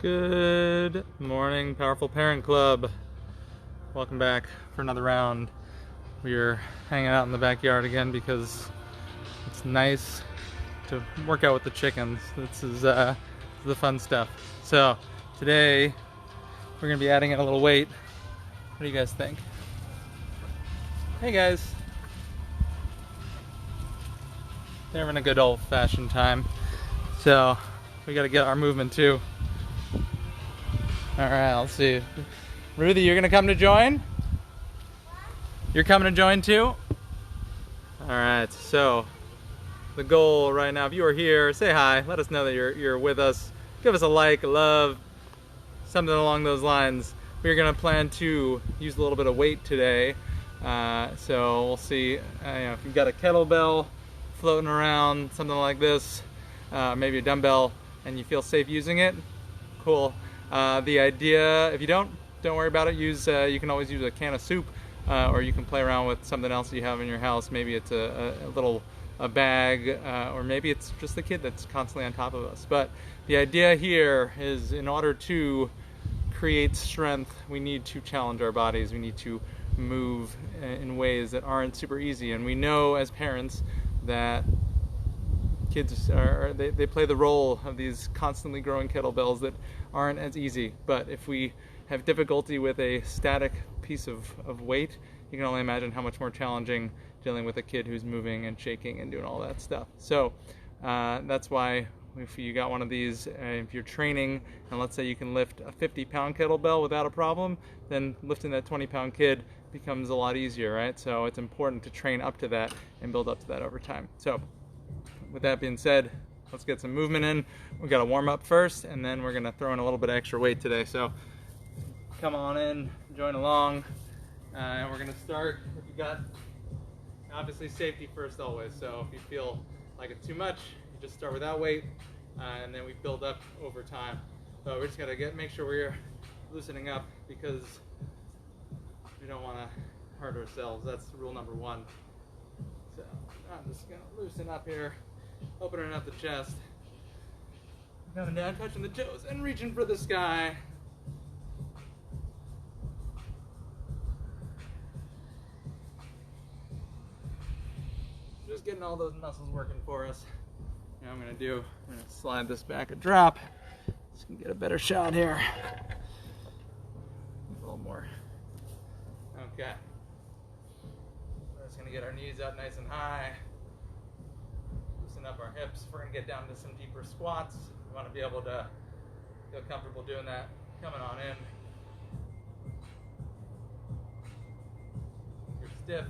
Good morning, Powerful Parent Club. Welcome back for another round. We're hanging out in the backyard again because it's nice to work out with the chickens. This is the fun stuff. So today we're gonna be adding in a little weight. What do you guys think? Hey guys, they're having a good old-fashioned time. So we got to get our movement too. All right, let's see. Ruthie, you're gonna come to join? You're coming to join too? All right, so the goal right now, if you are here, say hi. Let us know that you're with us. Give us a like, a love, something along those lines. We're gonna plan to use a little bit of weight today. So we'll see if you've got a kettlebell floating around, something like this, maybe a dumbbell, and you feel safe using it, cool. The idea, if you don't worry about it. You can always use a can of soup, or you can play around with something else you have in your house. Maybe it's a little bag, or maybe it's just the kid that's constantly on top of us. But the idea here is, in order to create strength, we need to challenge our bodies. We need to move in ways that aren't super easy. And we know as parents that kids they play the role of these constantly growing kettlebells that aren't as easy. But if we have difficulty with a static piece of weight, you can only imagine how much more challenging dealing with a kid who's moving and shaking and doing all that stuff. So that's why if you got one of these, if you're training and let's say you can lift a 50-pound kettlebell without a problem, then lifting that 20-pound kid becomes a lot easier, right? So it's important to train up to that and build up to that over time. So with that being said, let's get some movement in. We got to warm up first, and then we're gonna throw in a little bit of extra weight today. So come on in, join along, and we're gonna start. If you got, obviously safety first always. So if you feel like it's too much, you just start without weight, and then we build up over time. So we're just gonna make sure we're loosening up because we don't want to hurt ourselves. That's rule number one. So I'm just gonna loosen up here. Opening up the chest, coming down, touching the toes, and reaching for the sky. Just getting all those muscles working for us. Now I'm gonna slide this back a drop. So we can get a better shot here. A little more. Okay. We're just gonna get our knees up nice and high. Loosen up our hips. We're going to get down to some deeper squats. We want to be able to feel comfortable doing that. Coming on in. If you're stiff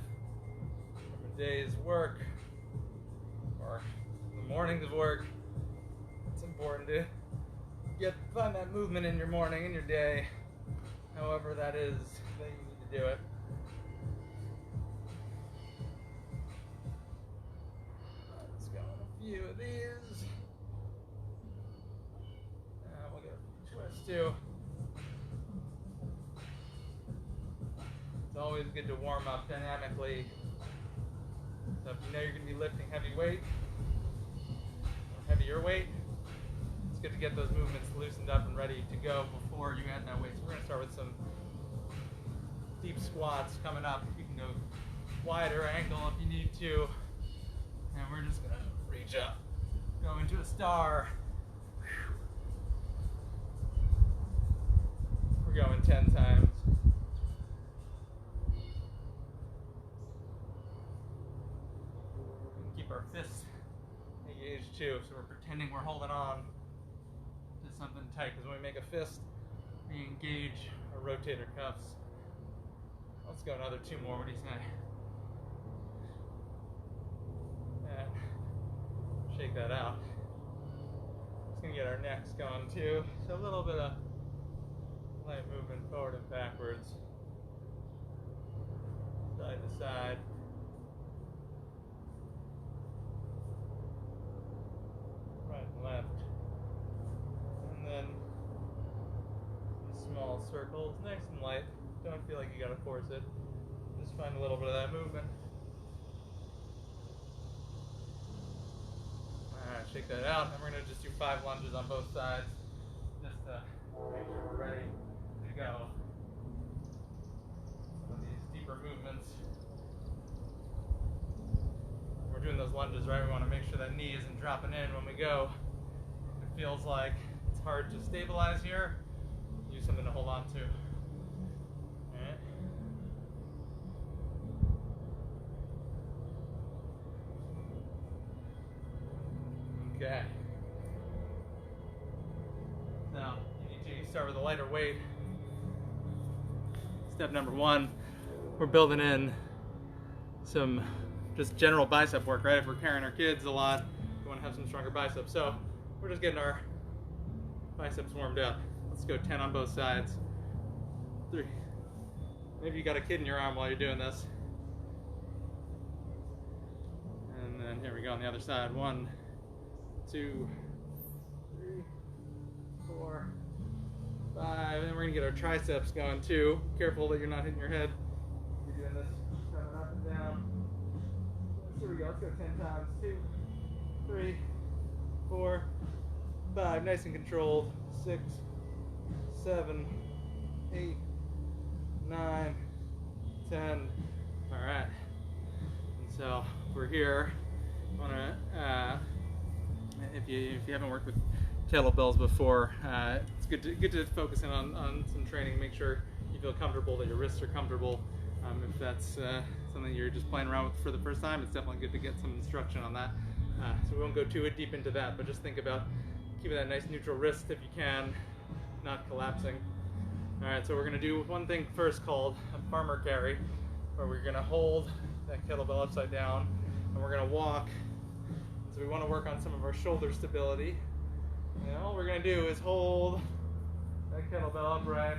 from the day's work or the morning's work, it's important to find that movement in your morning, in your day, however that is that you need to do it. Few of these. We'll get a twist too. It's always good to warm up dynamically. So if you know you're going to be lifting heavy weight, or heavier weight, it's good to get those movements loosened up and ready to go before you add that weight. So we're going to start with some deep squats coming up. You can go wider angle if you need to. And we're just going to reach up, go into a star. We're going 10 times. We can keep our fists engaged too, so we're pretending we're holding on to something tight, because when we make a fist, we engage our rotator cuffs. Let's go another 2 more. What do you say? Shake that out. Just gonna get our necks going too. So a little bit of light movement forward and backwards, side to side. Right and left. And then small circles, nice and light. Don't feel like you gotta force it. Just find a little bit of that movement. Alright, shake that out, and we're going to just do 5 lunges on both sides, just to Make sure we're ready to go. Some of these deeper movements. When we're doing those lunges, right? We want to make sure that knee isn't dropping in when we go. If it feels like it's hard to stabilize here, use something to hold on to. Alright. Okay. Now, you need to start with a lighter weight. Step number one, we're building in some just general bicep work, right? If we're carrying our kids a lot, we want to have some stronger biceps. So we're just getting our biceps warmed up. Let's go 10 on both sides. 3. Maybe you got a kid in your arm while you're doing this. And then here we go on the other side. 1, 2, 3, 4, 5. And we're gonna get our triceps going too. Careful that you're not hitting your head. You're doing this, coming up and down. Here we go. Let's go 10 times. 2, 3, 4, 5. Nice and controlled. 6, 7, 8, 9, 10. All right. And so we're here. If you haven't worked with kettlebells before, it's good to focus in on some training. Make sure you feel comfortable, that your wrists are comfortable. If that's something you're just playing around with for the first time, it's definitely good to get some instruction on that. So we won't go too deep into that, but just think about keeping that nice neutral wrist if you can, not collapsing. All right, so we're gonna do one thing first called a farmer carry, where we're gonna hold that kettlebell upside down, and we're gonna walk. So we wanna work on some of our shoulder stability. And all we're gonna do is hold that kettlebell upright,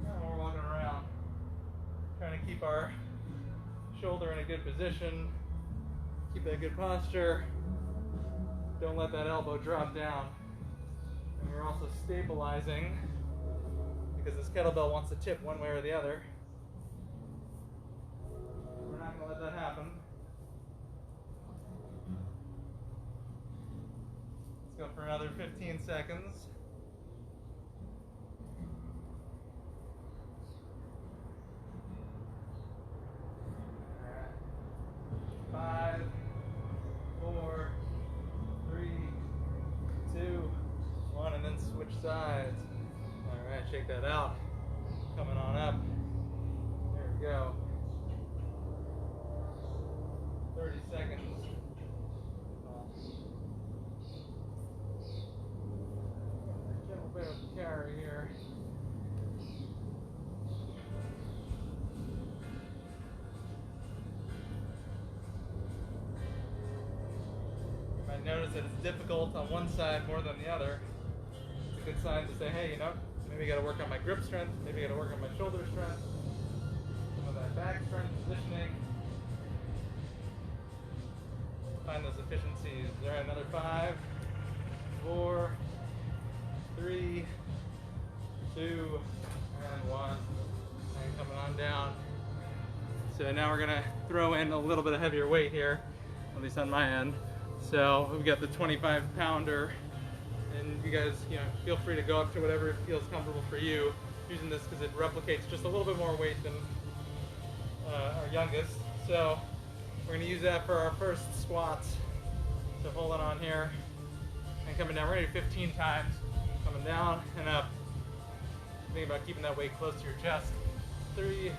and we're walking around, trying to keep our shoulder in a good position, keep that good posture. Don't let that elbow drop down. And we're also stabilizing, because this kettlebell wants to tip one way or the other. We're not going to let that happen. Let's go for another 15 seconds. All right. 5, 4, 3, 2, 1, and then switch sides. All right, shake that out. Coming on up. There we go. 30 seconds. Kettlebell carry here. You might notice that it's difficult on one side more than the other. It's a good sign to say, hey, you know, maybe I got to work on my grip strength, maybe I got to work on my shoulder strength, some of that back strength, positioning. Find those efficiencies. All right, another 5, 4, 3, 2, and 1. And coming on down. So now we're gonna throw in a little bit of heavier weight here, at least on my end. So we've got the 25-pounder, and you guys, feel free to go up to whatever feels comfortable for you. Using this because it replicates just a little bit more weight than our youngest. So we're gonna use that for our first squats. So holding on here and coming down. We're gonna do 15 times. Coming down and up. Think about keeping that weight close to your chest. 3,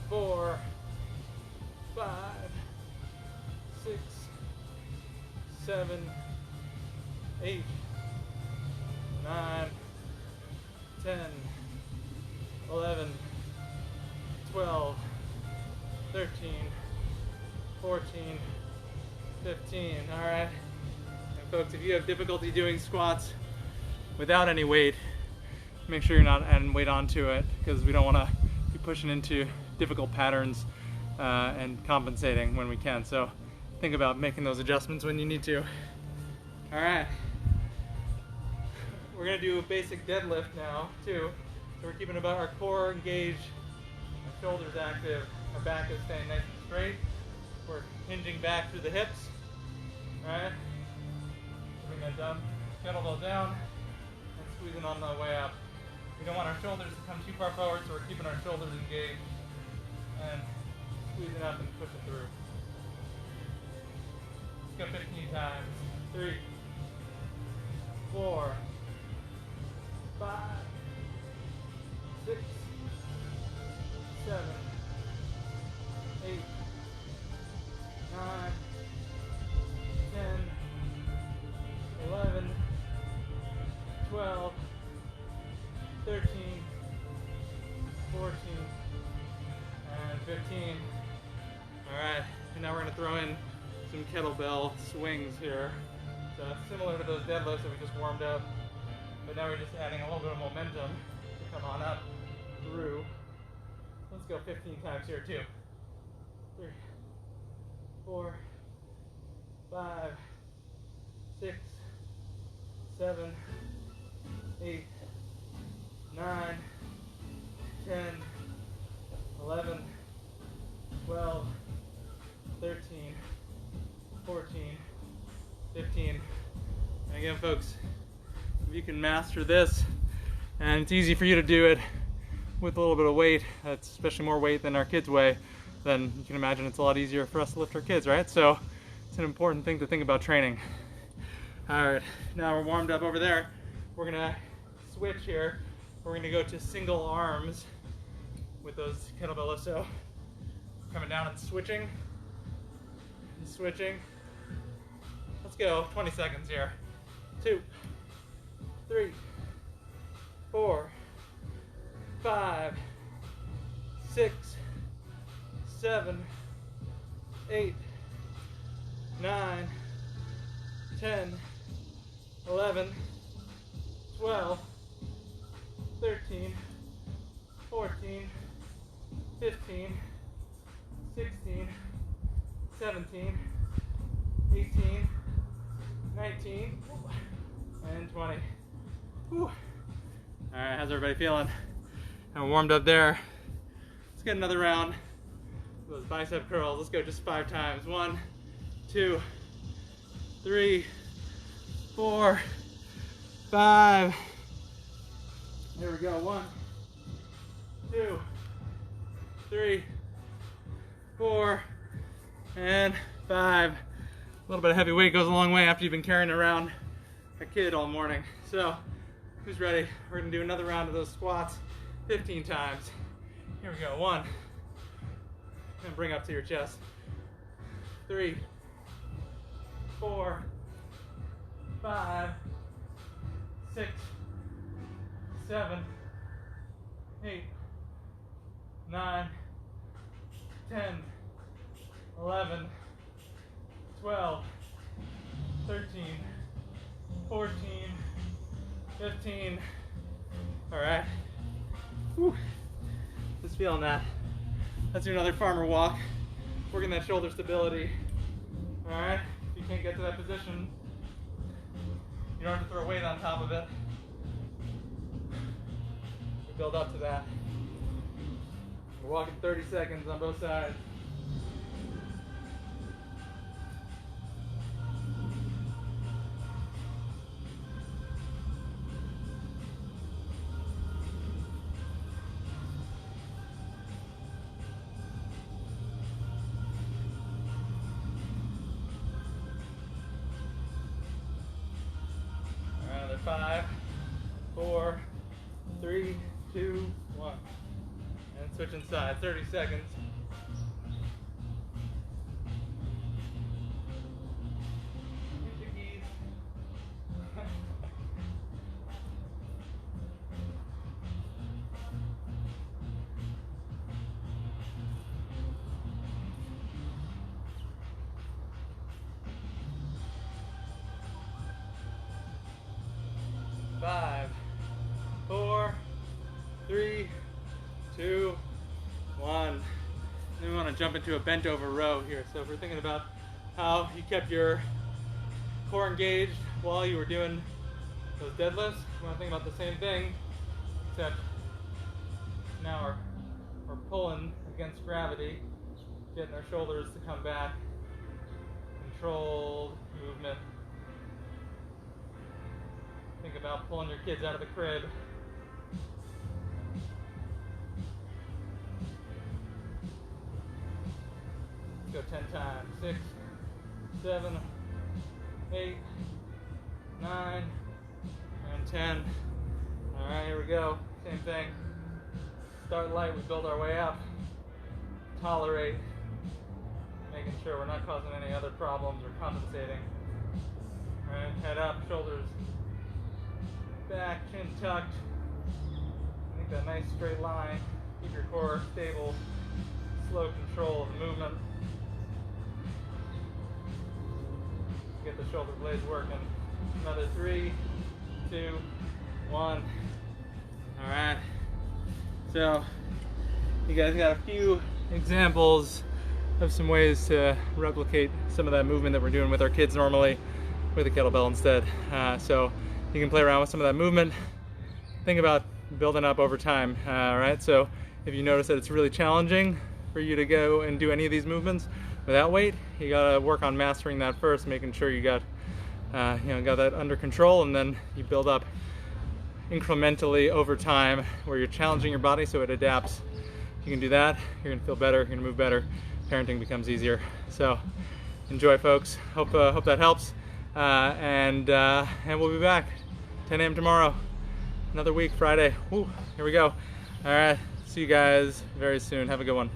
4, 5, 6, 7, 8, 9, 10, 11, 12, 13, 14, 15. All right. And folks, if you have difficulty doing squats without any weight, make sure you're not adding weight onto it, because we don't want to be pushing into difficult patterns and compensating when we can. So think about making those adjustments when you need to. All right. We're going to do a basic deadlift now, too. So we're keeping about our core engaged, our shoulders active, our back is staying nice and straight. We're hinging back through the hips. All right. Bring that kettlebell down and squeezing on the way up. We don't want our shoulders to come too far forward, so we're keeping our shoulders engaged and squeezing up and pushing through. Let's go 15 times. 3, 4, 5, 6, 7, 8, 9, 10, 11, 12, 13, 14, and 15. Alright, and now we're going to throw in some kettlebell swings here. So it's similar to those deadlifts that we just warmed up, but now we're just adding a little bit of momentum to come on up through. Let's go 15 times here too. 3, 4, 5, 6, 7, 8, 9, 10, 11, 12, 13, 14, 15. And again, folks, if you can master this, and it's easy for you to do it with a little bit of weight, that's especially more weight than our kids weigh, then you can imagine it's a lot easier for us to lift our kids, right? So it's an important thing to think about training. All right, now we're warmed up over there. We're gonna switch here. We're gonna go to single arms with those kettlebell lifts. So coming down and switching, and switching. Let's go 20 seconds here. 2, 3, 4, 5, 6, 7, 8, 9, 10, 11, 12, 13, 14, 15, 16, 17, 18, 19, and 20. Whew. All right, how's everybody feeling? I'm warmed up there. Let's get another round of those bicep curls. Let's go just 5 times. 1, 2, 3, 4, 5. Here we go. 1, 2, 3, 4, and 5. A little bit of heavy weight goes a long way after you've been carrying around a kid all morning. So, who's ready? We're gonna do another round of those squats 15 times. Here we go. 1, and bring up to your chest. 3, 4, 5, 6, 7, 8, 9, 10, 11, 12, 13, 14, 15. All right. Whew. Just feeling that. Let's do another farmer walk. Working that shoulder stability. All right. If you can't get to that position, you don't have to throw weight on top of it. We build up to that. We're walking 30 seconds on both sides. All right, another 5, 4, 3, 2, 1. And switching sides, 30 seconds. Use your keys. 5, 4, 3, 2, 1. Then we want to jump into a bent over row here. So if we're thinking about how you kept your core engaged while you were doing those deadlifts, we want to think about the same thing, except now we're pulling against gravity, getting our shoulders to come back. Controlled movement. Think about pulling your kids out of the crib. Let's go 10 times. 6, 7, 8, 9, and 10. All right, here we go. Same thing. Start light, we build our way up. Tolerate, making sure we're not causing any other problems or compensating. All right, head up, shoulders back, chin tucked. Make that nice straight line. Keep your core stable. Slow control of the movement. Get the shoulder blades working. Another 3, 2, 1. All right. So you guys got a few examples of some ways to replicate some of that movement that we're doing with our kids normally with a kettlebell instead. So you can play around with some of that movement. Think about building up over time. Right? So if you notice that it's really challenging for you to go and do any of these movements without weight, you gotta work on mastering that first, making sure you got got that under control, and then you build up incrementally over time where you're challenging your body so it adapts. You can do that, you're gonna feel better, you're gonna move better, parenting becomes easier. So enjoy, folks. Hope that helps. And we'll be back 10 a.m. tomorrow. Another week, Friday. Woo, here we go. All right, see you guys very soon. Have a good one.